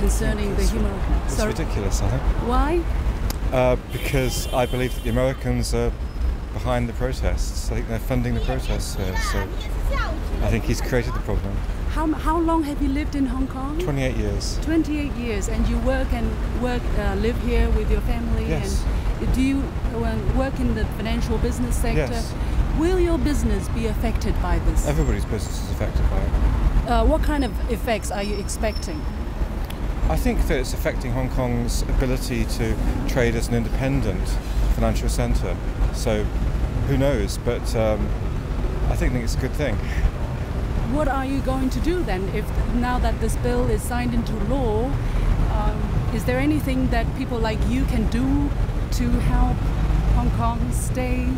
concerning the human rights. It's ridiculous, I think. Why? Because I believe that the Americans are behind the protests. I think they're funding the protests here, so I think he's created the problem. How long have you lived in Hong Kong? 28 years. 28 years, and you live here with your family? Yes. And do you work in the financial business sector? Yes. Will your business be affected by this? Everybody's business is affected by it. What kind of effects are you expecting? I think that it's affecting Hong Kong's ability to trade as an independent financial centre. So, who knows? But I think it's a good thing. What are you going to do then, if now that this bill is signed into law? Is there anything that people like you can do to help Hong Kong stay,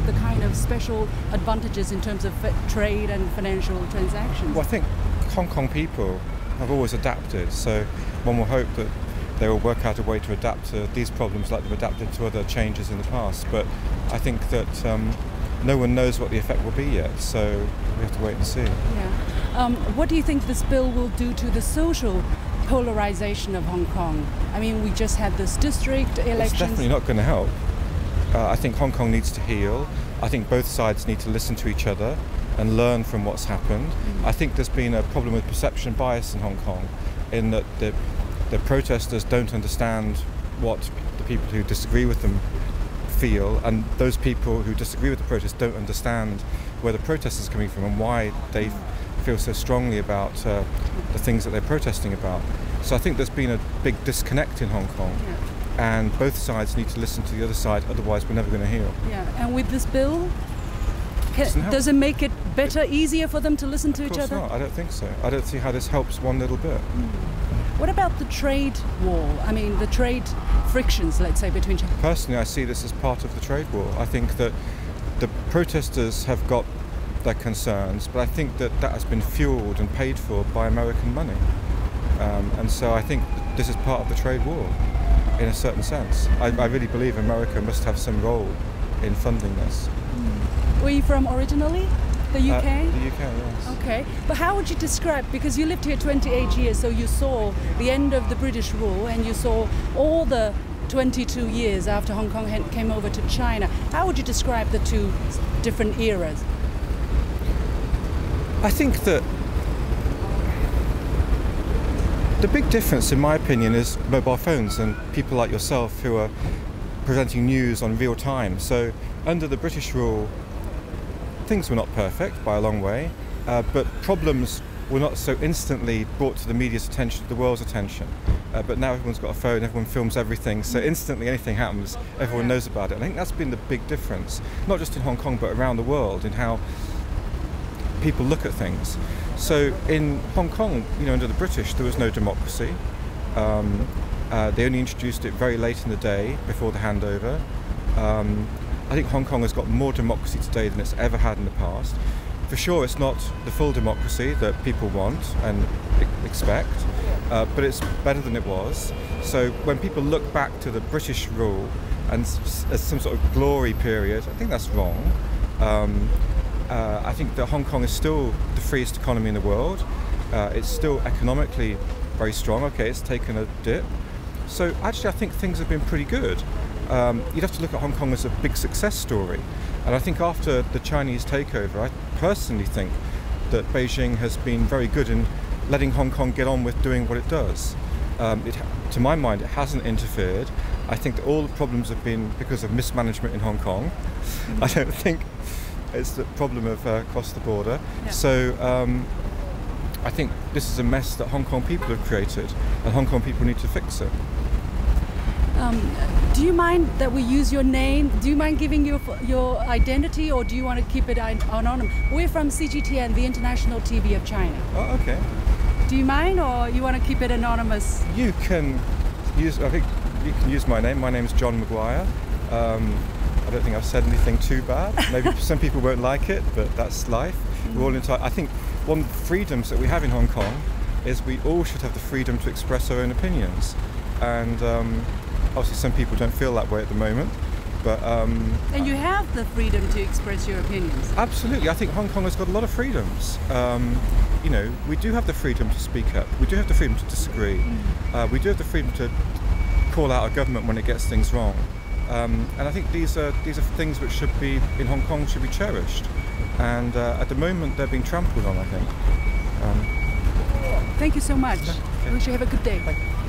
the kind of special advantages in terms of trade and financial transactions? Well, I think Hong Kong people have always adapted, so one will hope that they will work out a way to adapt to these problems like they've adapted to other changes in the past. But I think that no one knows what the effect will be yet, so we have to wait and see. Yeah. What do you think this bill will do to the social polarization of Hong Kong? I mean, we just had this district elections. It's definitely not going to help. I think Hong Kong needs to heal. I think both sides need to listen to each other and learn from what's happened. I think there's been a problem with perception bias in Hong Kong, in that the protesters don't understand what the people who disagree with them feel, and those people who disagree with the protest don't understand where the protest is coming from and why they feel so strongly about the things that they're protesting about. So I think there's been a big disconnect in Hong Kong. Yeah. And both sides need to listen to the other side, otherwise we're never going to heal. Yeah, and with this bill, Does it make it better, easier for them to listen to each other? Of course not, I don't think so. I don't see how this helps one little bit. What about the trade war? I mean, the trade frictions, let's say, between China? Personally, I see this as part of the trade war. I think that the protesters have got their concerns, but I think that has been fueled and paid for by American money. And so I think this is part of the trade war, in a certain sense. I really believe America must have some role in funding this. Were you from originally? The UK? The UK, yes. Okay, but how would you describe, because you lived here 28 years, so you saw the end of the British rule and you saw all the 22 years after Hong Kong came over to China. How would you describe the two different eras? I think that the big difference, in my opinion, is mobile phones and people like yourself who are presenting news on real time. So under the British rule, things were not perfect by a long way, but problems were not so instantly brought to the media's attention, the world's attention. But now everyone's got a phone, everyone films everything, so instantly anything happens, everyone knows about it. I think that's been the big difference, not just in Hong Kong, but around the world, in how people look at things. So in Hong Kong, under the British, there was no democracy. They only introduced it very late in the day, before the handover. I think Hong Kong has got more democracy today than it's ever had in the past. For sure, it's not the full democracy that people want and expect, but it's better than it was. So when people look back to the British rule and as some sort of glory period, I think that's wrong. I think that Hong Kong is still the freest economy in the world. It's still economically very strong. Okay, it's taken a dip. So actually I think things have been pretty good. You'd have to look at Hong Kong as a big success story. And I think after the Chinese takeover, I personally think that Beijing has been very good in letting Hong Kong get on with doing what it does. To my mind, it hasn't interfered. I think that all the problems have been because of mismanagement in Hong Kong. I don't think it's the problem of across the border. Yeah. So I think this is a mess that Hong Kong people have created, and Hong Kong people need to fix it. Do you mind that we use your name? Do you mind giving your identity, or do you want to keep it anonymous? We're from CGTN, the International TV of China. Oh, okay. Do you mind, or you want to keep it anonymous? You can use. I think you can use my name. My name's John Maguire. I don't think I've said anything too bad. Maybe some people won't like it, but that's life. We're all entitled. I think one of the freedoms that we have in Hong Kong is we all should have the freedom to express our own opinions. And obviously some people don't feel that way at the moment, But and you have the freedom to express your opinions. Absolutely, I think Hong Kong has got a lot of freedoms. You know, we do have the freedom to speak up. We do have the freedom to disagree. We do have the freedom to call out a government when it gets things wrong. And I think these are things which should be in Hong Kong, should be cherished. And at the moment, they're being trampled on, I think. Thank you so much. I wish you have a good day. Thank you.